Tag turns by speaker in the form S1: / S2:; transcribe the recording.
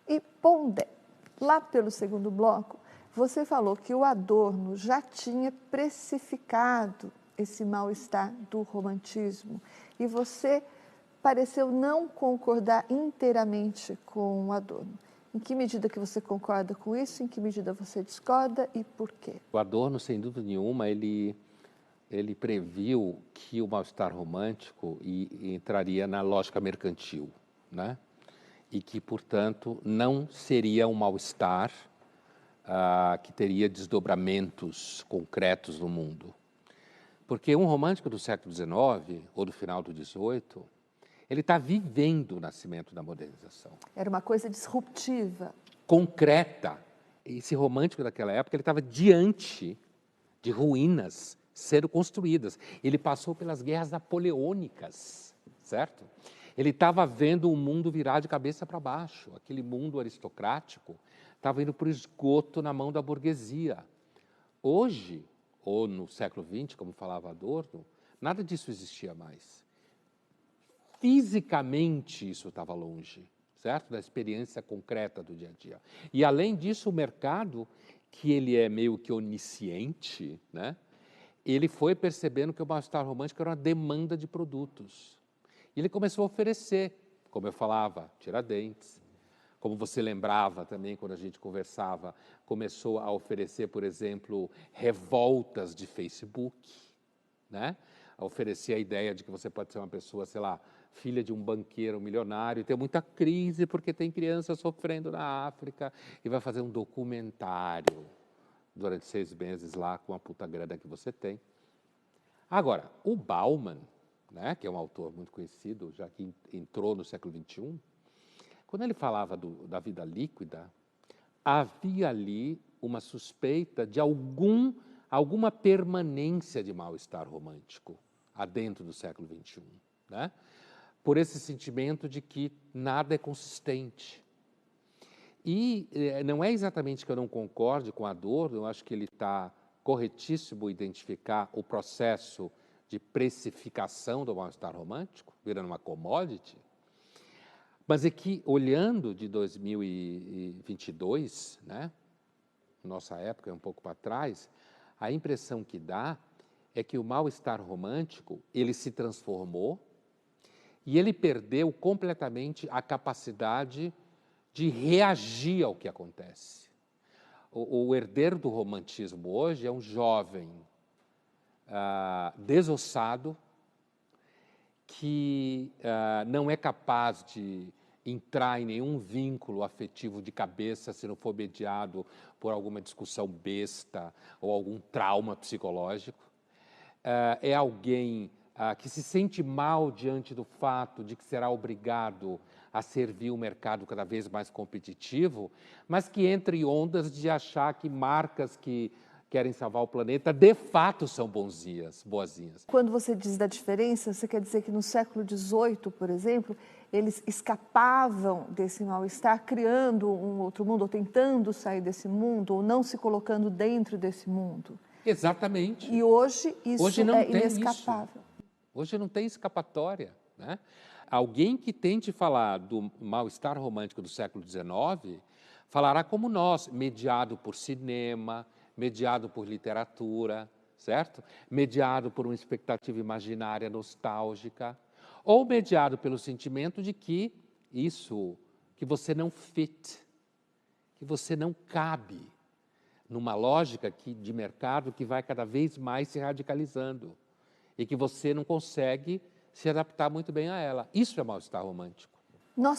S1: E, Pondé, lá pelo segundo bloco, você falou que o Adorno já tinha precificado esse mal-estar do romantismo e você pareceu não concordar inteiramente com o Adorno. Em que medida que você concorda com isso? Em que medida você discorda e por quê?
S2: O Adorno, sem dúvida nenhuma, ele previu que o mal-estar romântico entraria na lógica mercantil, né? E que, portanto, não seria um mal-estar que teria desdobramentos concretos no mundo. Porque um romântico do século XIX, ou do final do XVIII, ele está vivendo o nascimento da modernização.
S1: Era uma coisa disruptiva.
S2: Concreta. Esse romântico daquela época, ele estava diante de ruínas sendo construídas. Ele passou pelas guerras napoleônicas, certo? Ele estava vendo o mundo virar de cabeça para baixo. Aquele mundo aristocrático estava indo para o esgoto na mão da burguesia. Hoje, ou no século XX, como falava Adorno, nada disso existia mais. Fisicamente, isso estava longe, certo? Da experiência concreta do dia a dia. E, além disso, o mercado, que ele é meio que onisciente, né? Ele foi percebendo que o mal-estar romântico era uma demanda de produtos. E ele começou a oferecer, como eu falava, Tiradentes. Como você lembrava também, quando a gente conversava, começou a oferecer, por exemplo, revoltas de Facebook, né? A oferecer a ideia de que você pode ser uma pessoa, sei lá, filha de um banqueiro milionário e ter muita crise porque tem crianças sofrendo na África e vai fazer um documentário durante 6 meses lá com a puta grana que você tem. Agora, o Bauman, né, que é um autor muito conhecido, já que entrou no século XXI, quando ele falava da vida líquida, havia ali uma suspeita de alguma permanência de mal-estar romântico adentro do século XXI, né? Por esse sentimento de que nada é consistente. E não é exatamente que eu não concorde com Adorno, eu acho que ele está corretíssimo identificar o processo de precificação do mal-estar romântico, virando uma commodity, mas é que, olhando de 2022, né, nossa época é um pouco para trás, a impressão que dá é que o mal-estar romântico, ele se transformou e ele perdeu completamente a capacidade de reagir ao que acontece. O herdeiro do romantismo hoje é um jovem desossado, que não é capaz de entrar em nenhum vínculo afetivo de cabeça se não for mediado por alguma discussão besta ou algum trauma psicológico. É alguém que se sente mal diante do fato de que será obrigado a servir um mercado cada vez mais competitivo, mas que entra em ondas de achar que marcas que querem salvar o planeta, de fato são boazinhas.
S1: Quando você diz da diferença, você quer dizer que no século XVIII, por exemplo, eles escapavam desse mal-estar, criando um outro mundo, ou tentando sair desse mundo, ou não se colocando dentro desse mundo.
S2: Exatamente.
S1: E hoje isso
S2: não
S1: é
S2: tem
S1: inescapável.
S2: Isso. Hoje não tem escapatória, né? Alguém que tente falar do mal-estar romântico do século XIX falará como nós, mediado por cinema, mediado por literatura, certo? Mediado por uma expectativa imaginária nostálgica, ou mediado pelo sentimento de que você não fit, que você não cabe numa lógica de mercado que vai cada vez mais se radicalizando e que você não consegue se adaptar muito bem a ela. Isso é mal-estar romântico.